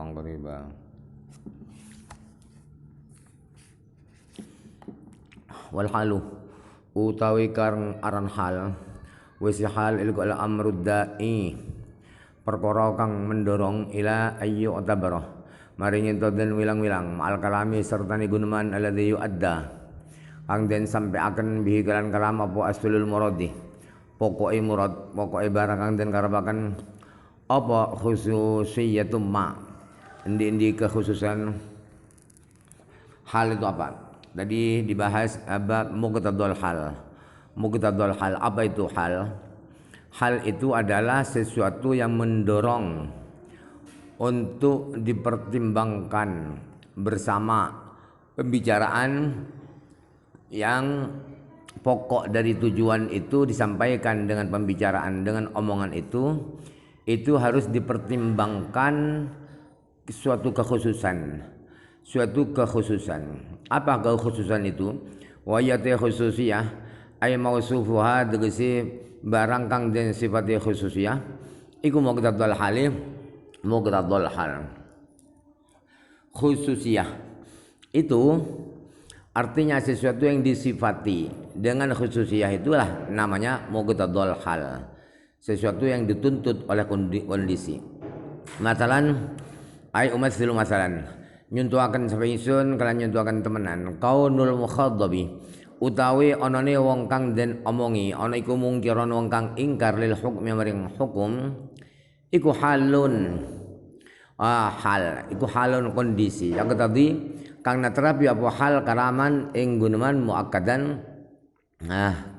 Riba. Wal halu utawi kang aran hal wis hal ilku al amrud da'i perkara kang mendorong ila ayyu tabara maring ento den wilang-wilang al kalami serta ni guneman alladzi yu'adda kang den sampai akan bihi kalan kalam apa aslul muradi pokoke murad pokoke barang kang den karepaken apa khususiyatum ma endi kekhususan hal itu apa. Tadi dibahas bab muqtadul hal. Muqtadul hal, apa itu hal? Hal itu adalah sesuatu yang mendorong untuk dipertimbangkan bersama pembicaraan yang pokok dari tujuan itu disampaikan dengan pembicaraan, dengan omongan itu harus dipertimbangkan suatu kekhususan. Apa kekhususan itu? Wayate khususiyah ay mausufuha tegese barang kang den sifate khususiyah iku muqtadul hal. Khususiyah itu artinya sesuatu yang disifati dengan khususiyah, itulah namanya muqtadul hal. Sesuatu yang dituntut oleh kondisi. Masalan ay umatsilu masalan nyuntuaken sapesun kalian nyuntuaken temenan kaunul mukhaddabi utawi onone wong kang den omongi ana iku mungkiron wong kang ingkar lil hukmi maring hukum iku halun hal iku halun kondisi yang tadi kang naterapi apa hal karaman ing guneman muakkadan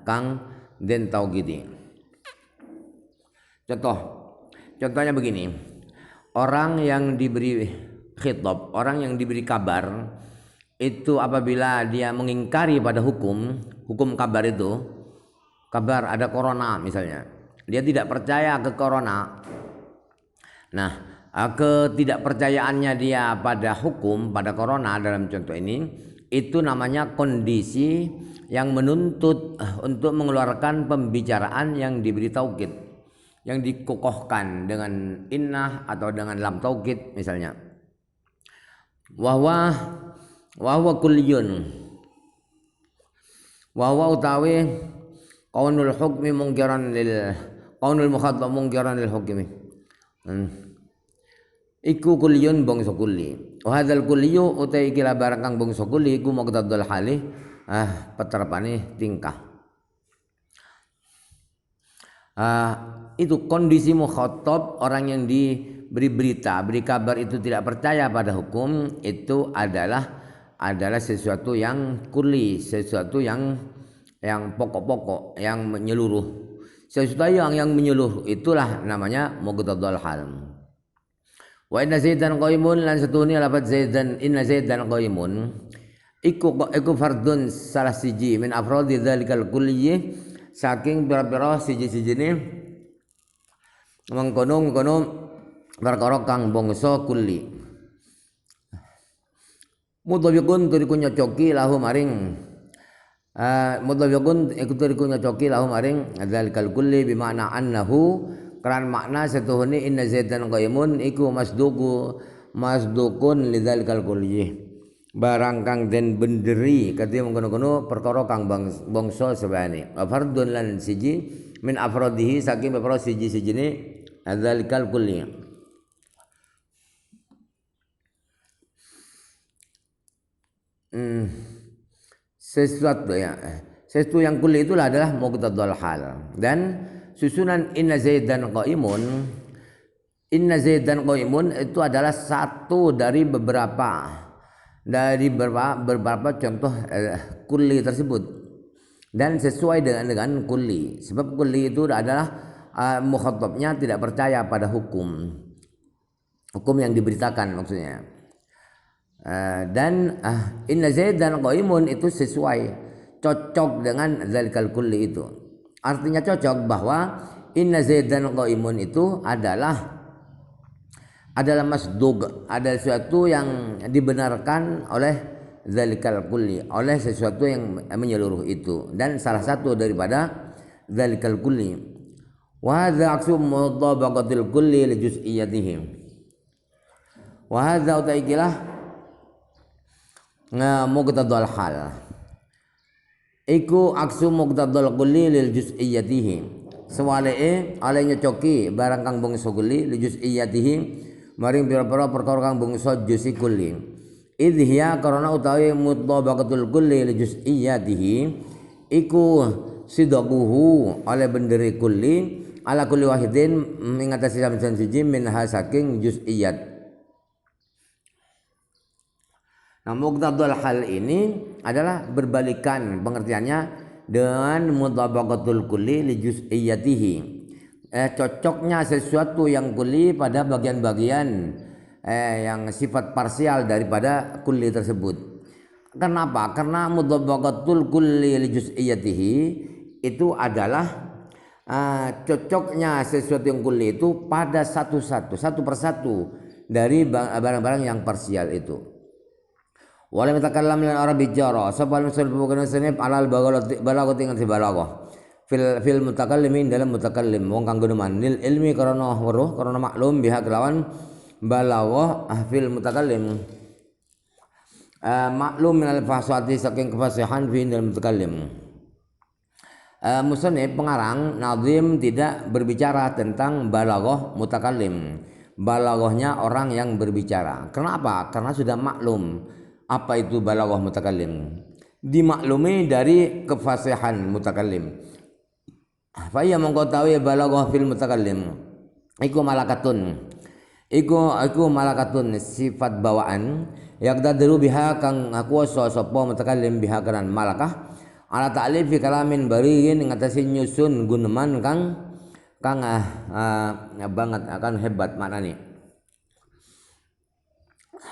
kang den taugidi. Contohnya begini, orang yang diberi khitab, orang yang diberi kabar itu apabila dia mengingkari pada hukum kabar itu, kabar ada corona misalnya, dia tidak percaya ke corona. Nah, ketidakpercayaannya dia pada hukum, pada corona dalam contoh ini, itu namanya kondisi yang menuntut untuk mengeluarkan pembicaraan yang diberi taukid, yang dikokohkan dengan innah atau dengan lam taukid misalnya. Wahwa kulliyun wahwa utawi qaunul hukmi mungkiran lil qaunul mukhatab mungkiran lil hukmi iku kulliyun bangsa kulli wa hadzal kulliyu utai iki barang kang bangsa kulli iku muqtadul hali peterapane tingkah itu kondisi mukhatab, orang yang diberi berita, beri kabar itu tidak percaya pada hukum, itu adalah sesuatu yang kulli, sesuatu yang pokok-pokok, yang menyeluruh. Sesuatu yang menyeluruh itulah namanya muqtadul hal. Wa inna zaidan qaimun lan satuni lafaz zaidan inna zaidan qaimun iku fardun salah siji min afradi dzalikal kulli saking pira-pira siji-sijine mengkono perkara kang bangsa kulli. Mudhabiqun turiku nyocoki lahu maring mudhabiqun iku turiku nyocoki lahu maring dzalikal kulli bi makna annahu keran makna setuhune inna zaidan qaimun iku masdukun lidzalikal kulli barang kang den benderi kadhe mengkono-kono perkara kang bangsa sebane fardun lan siji min afradihi saking bepro siji-sijine adzalikal kulli. Sesuatu yang kulli itulah adalah muqtadul hal. Dan susunan inna zaidan qaimun itu adalah satu dari beberapa contoh kulli tersebut, dan sesuai dengan kulli, sebab kulli itu adalah mukhatabnya tidak percaya pada hukum yang diberitakan maksudnya. Dan inna zaidan qaimun itu sesuai, cocok dengan zalikal kulli itu. Artinya cocok bahwa inna zaidan qaimun itu adalah masdug, ada sesuatu yang dibenarkan oleh zalikal kulli, oleh sesuatu yang menyeluruh itu, dan salah satu daripada zalikal kulli. Wa hadza aksu mudabaqatil kulli li juz'iyyatihi. Wa hadza utaikilah muqtadal hal. Iku aksu muqtadal kulli lil juz'iyyatihi. Sewaleke ale nyocoki barang kang bangsa kulli li juz'iyyatihi maring pira-pira perkara kang bangsa juz'i kulli. Idhiya karena utawi mutabaqatul kulli li juz'iyyatihi iku sidaquhu ale benderi kulli ala kulli wahidin mengatasi saben siji minha saking juz'iyyat. Nah, muqtadal hal ini adalah berbalikan pengertiannya dengan mutabaqatul kulli li juz'iyyatihi. Cocoknya sesuatu yang kulli pada bagian-bagian yang sifat parsial daripada kulli tersebut. Kenapa? Karena mutabaqatul kulli li juz'iyyatihi itu adalah cocoknya sesuatu yang kulli itu pada satu persatu dari barang-barang yang parsial itu. Wala mutakallam lan ora bicara sapa misal bukan sanib alal balaghati ngan balaghah fil mutakallimin dalam mutakallim wong kang guneman lil ilmi karena weruh karena maklum biha kelawan balaghah fil mutakallim maklum minal fasihati saking kefasihan fi dalam mutakallim. Musannif pengarang nazim tidak berbicara tentang balaghah mutakallim, balaghahnya orang yang berbicara. Kenapa? Karena sudah maklum apa itu balaghah mutakallim, dimaklumi dari kefasihan mutakallim. Fa iya mongko tawi balaghah fil mutakallim iku malakatun, iku malakatun sifat bawaan yaqdadiru biha kang kuwasa sapa mutakallim biha karan malakah ala ta'lif fi kalamin bariin ngatasi nyusun guneman kang banget akan hebat maknane.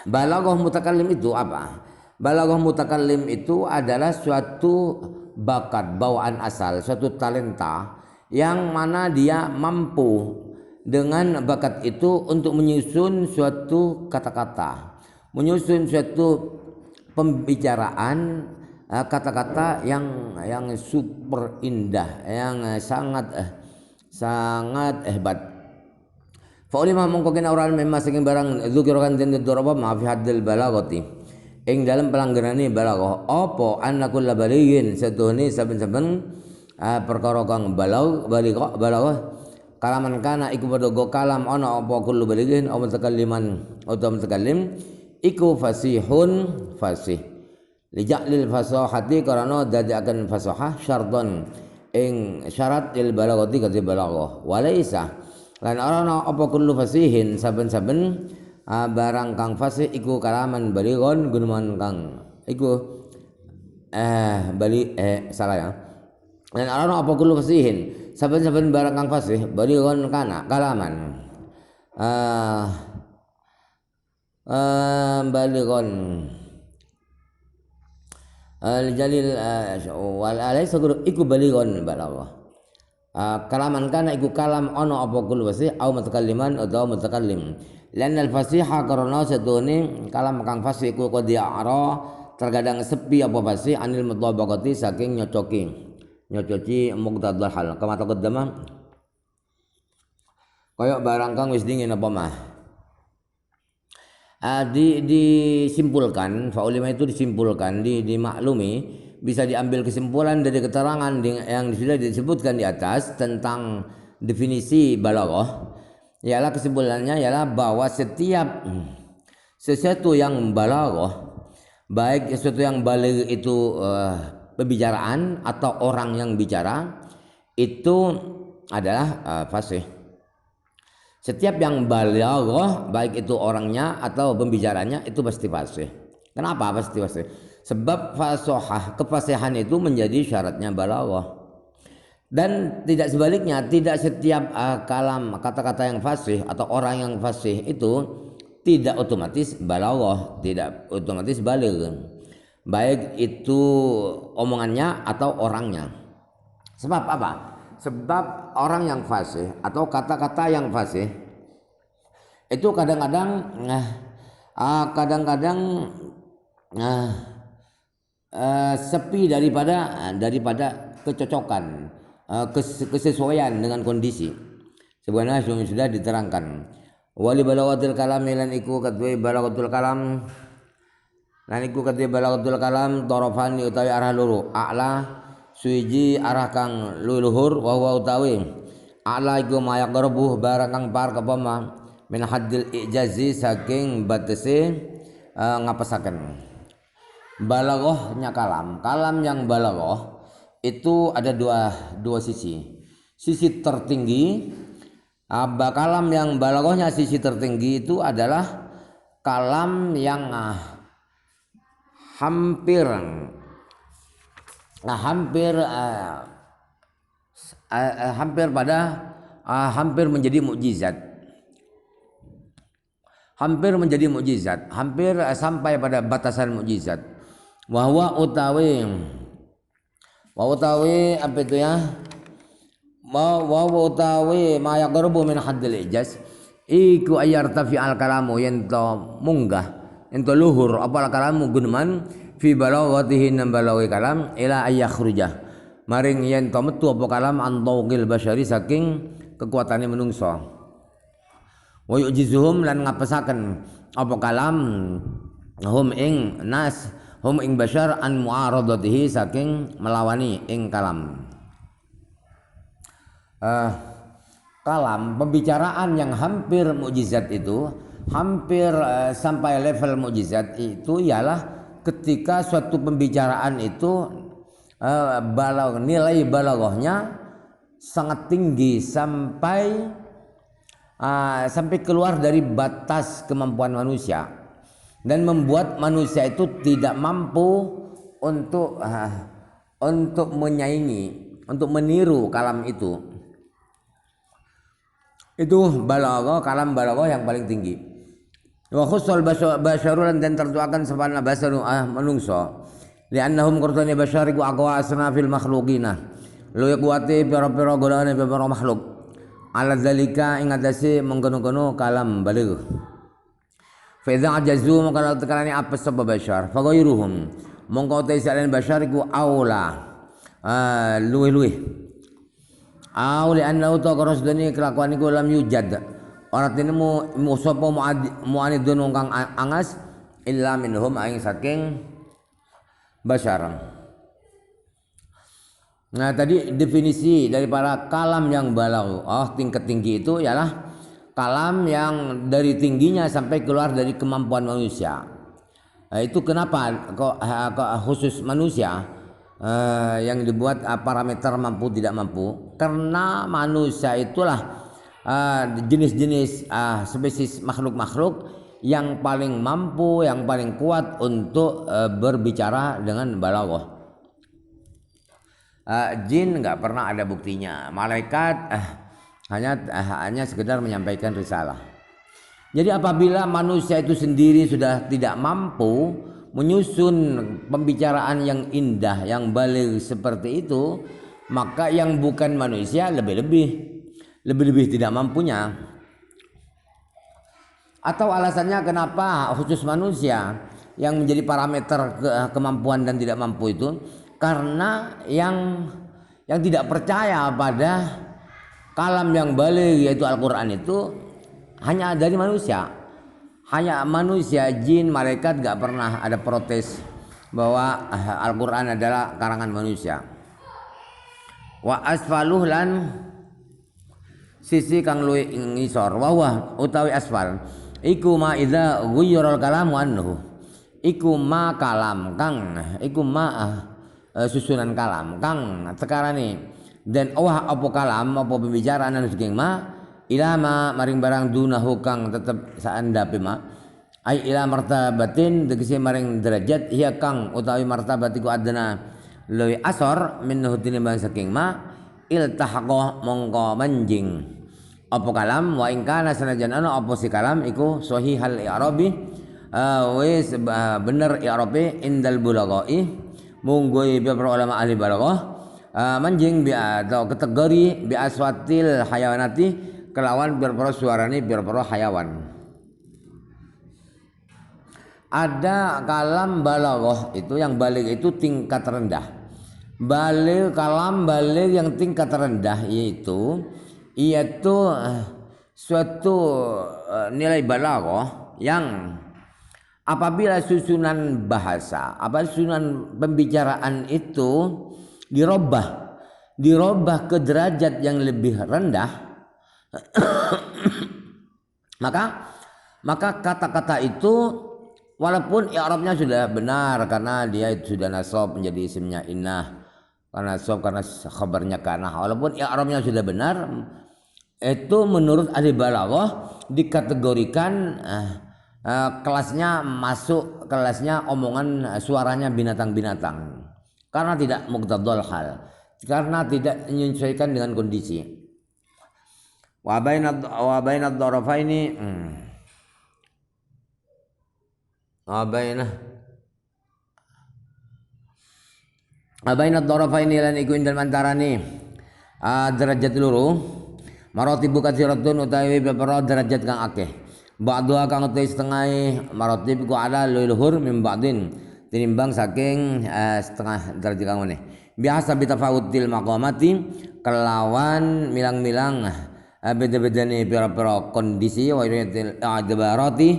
Balaghah mutakallim itu apa? Balaghah mutakallim itu adalah suatu bakat bawaan asal, suatu talenta yang mana dia mampu dengan bakat itu untuk menyusun suatu kata-kata, menyusun suatu pembicaraan, kata-kata yang super indah, yang sangat hebat. Faulima mongko kena orang memang saking barang dzikirakan den doraba ma fi haddil balaghati ing dalam pelanggarane balaghah apa annakul balighin setuhne saben-saben perkara kang balaghah kalaman kana iku padha go kalam ana apa kullu balighin aw mutakalliman utawa mutakallim iku fasihun fasih lijalil fasahati karena dadiaken fasahah syarton ing syarat il balaghati kadhe balaghah walaisa lan ana apa kullu fasihin saben-saben barang kang fasih iku kalaman balighon guneman kang iku salah ya. Lan ana apa kullu fasihin saben-saben barang kang fasih balighon kana kalaman balighon al jalil wal alaysa iku balighon balaghah. Kalaman kana iku kalam ana apa kullu fasih au mutakalliman utawa mutakallim lan al fasiha karena sedone kalam kang fasih iku qad ya'ra terkadang sepi apa fasih anil mutabaqati saking nyocoki muqtadal hal kama taqaddama kaya barang kang wis dingin apa mah disimpulkan faulima itu disimpulkan dimaklumi bisa diambil kesimpulan dari keterangan yang sudah disebutkan di atas tentang definisi balaghah. Ialah kesimpulannya ialah bahwa setiap sesuatu yang balaghah, baik sesuatu yang baligh itu pembicaraan atau orang yang bicara, itu adalah fasih. Setiap yang balaghah, baik itu orangnya atau pembicaranya, itu pasti fasih. Kenapa pasti fasih? Sebab fasahah, kefasihan itu menjadi syaratnya balaghah. Dan tidak sebaliknya, tidak setiap kalam kata-kata yang fasih atau orang yang fasih itu tidak otomatis balaghah, tidak otomatis baligh. Baik itu omongannya atau orangnya. Sebab apa? Sebab orang yang fasih atau kata-kata yang fasih itu kadang-kadang sepi daripada kecocokan, kesesuaian dengan kondisi. Sebenarnya sudah diterangkan Wali balaghatil kalam lan iku kadue balaghatul kalam lan iku kadue balaghatul kalam tarafani utawi arah loro a'la suiji arah kang luhur wa huwa utawi a'la iku mayak garbuh barang kang par kapama min haddil ijazi saking batese ngapesaken. Balaghahnya kalam yang balaghah itu ada dua sisi. Sisi tertinggi kalam yang balaghahnya sisi tertinggi itu adalah kalam yang hampir menjadi mukjizat. Hampir sampai pada batasan mukjizat. Wa utawi apa itu ya? Wa utawi ma yaqrabu min haddil ijaz iku ayartafi al kalamu yento munggah ento luhur apa kalamu gunman fi balaghatihi nam balaghi kalam ila ayakhruja maring yento metu apa kalam an tawqil basyari saking kekuatane menungso wa yujizuhum lan ngapesaken apa kalam hum ing basyar an muaradatihi saking melawani ing kalam. Kalam pembicaraan yang hampir mukjizat itu hampir sampai level mukjizat itu ialah ketika suatu pembicaraan itu nilai balaghahnya sangat tinggi sampai keluar dari batas kemampuan manusia dan membuat manusia itu tidak mampu untuk menyaingi, untuk meniru kalam itu. Itu kalam balaghah yang paling tinggi. Wa khusul basyarulan dan tertuakan sabana basyaru manungso. Li'annahum qurtani basyariku aqwa asnafil makhluqina. Lu yakuati pira-pira golongan pira makhluk. Ala dzalika ing atase mengkono-kono kalam baligh. Fa idza ajazu maka tekalane apa sebab basyar fa ghairuhum mongko te salen basyariku aula luwih li annahu taqrasdani kelakuan iku lam yujad ora tinemu musapa mu'anidun kang angas illa minhum aing saking basyar. Nah tadi definisi daripada kalam yang balaghah tingkat tinggi itu ialah kalam yang dari tingginya sampai keluar dari kemampuan manusia. Itu kenapa kok khusus manusia yang dibuat parameter mampu tidak mampu? Karena manusia itulah jenis-jenis spesies makhluk-makhluk yang paling mampu, yang paling kuat untuk berbicara dengan balaghah. Jin nggak pernah ada buktinya. Malaikat hanya sekedar menyampaikan risalah. Jadi apabila manusia itu sendiri sudah tidak mampu menyusun pembicaraan yang indah, yang baligh seperti itu, maka yang bukan manusia lebih tidak mampunya. Atau alasannya kenapa khusus manusia yang menjadi parameter kemampuan dan tidak mampu itu? Karena yang tidak percaya pada kalam yang baligh yaitu Al-Quran itu hanya dari manusia. Hanya manusia, jin, malaikat gak pernah ada protes bahwa Al-Quran adalah karangan manusia. Wa asfaluh lan sisi kang luwih ngisor wa utawi asfal iku ma idza ghayyara kalamu anhu iku ma kalam kang iku ma susunan kalam kang sekarane dan apa kalam apa pembicaraan anu saking ma ilama maring barang dunahu kang tetep saandhape ma ai ila martabatin tegese maring derajat iya kang utawi martabatiku adna luwih asor minhu tinimbang saking ma iltahaqah mongko manjing apa kalam wa ing kana sanajan ana apa si kalam iku sahihal i'rabi wis bener i'rabe indal bulaghai munggo para ulama ahli balaghah manjing atau kategori bi aswatil hayawanati kelawan biar suarane biar hayawan. Ada kalam balaghah itu yang baligh itu tingkat rendah. Kalam baligh yang tingkat rendah yaitu suatu nilai balaghah yang apabila susunan bahasa, susunan pembicaraan itu dirubah ke derajat yang lebih rendah, maka kata-kata itu walaupun i'rabnya sudah benar karena dia sudah nasab menjadi isimnya innah, karena nasab karena khabarnya kana, walaupun i'rabnya sudah benar, itu menurut ahli balaghah dikategorikan kelasnya masuk kelasnya omongan suaranya binatang-binatang karena tidak muqtadal hal, karena tidak menyesuaikan dengan kondisi. Wa bainad dharafaini bainad dharafaini lan iku indal antarane derajat loro maratibu katsiratun utawi beberapa derajat kang akeh ba'dha kang utawi setengah maratib ku ala luhur min ba'din tinimbang saking setengah derajat kang meneh biasa bitafawutil maqamati kelawan milang-milang beda-bedane pira-pira kondisi wa iratil a'dabarati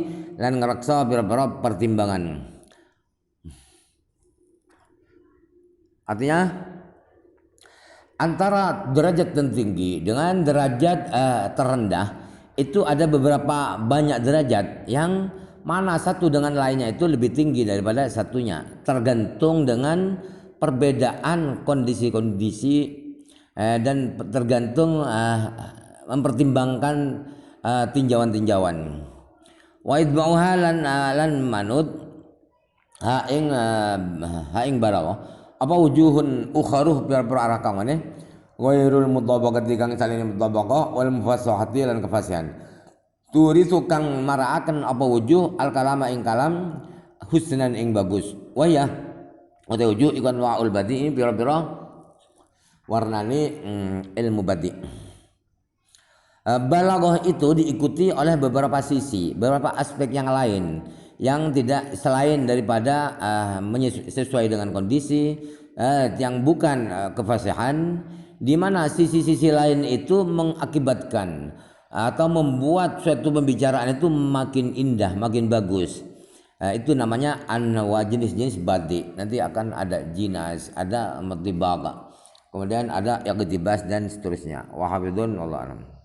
lan ngreksa pira-pira pertimbangan. Artinya antara derajat tertinggi dengan derajat terendah itu ada beberapa banyak derajat yang mana satu dengan lainnya itu lebih tinggi daripada satunya, tergantung dengan perbedaan kondisi-kondisi dan tergantung mempertimbangkan tinjauan-tinjauan. Wa idba'uha lan manut haing balaghah apa wujuhun ukharuh biar arah kang maneh ghairul mutabaqati kang saline mutabaqah wal mufassahati lan kefasihan turisu kang maraaken apa wujuh al kalama ing kalam husnan ing bagus wa ya utawa wujuh ikan wa'ul badi pira-pira warnane ilmu badi. Balaghah itu diikuti oleh beberapa sisi, beberapa aspek yang lain yang tidak selain daripada sesuai dengan kondisi yang bukan kefasihan, di mana sisi-sisi lain itu mengakibatkan atau membuat suatu pembicaraan itu makin indah, makin bagus. Itu namanya jenis-jenis badi. Nanti akan ada jinas, ada matibaq, kemudian ada iqtibas dan seterusnya. Wa hafidhun wallahu a'lam.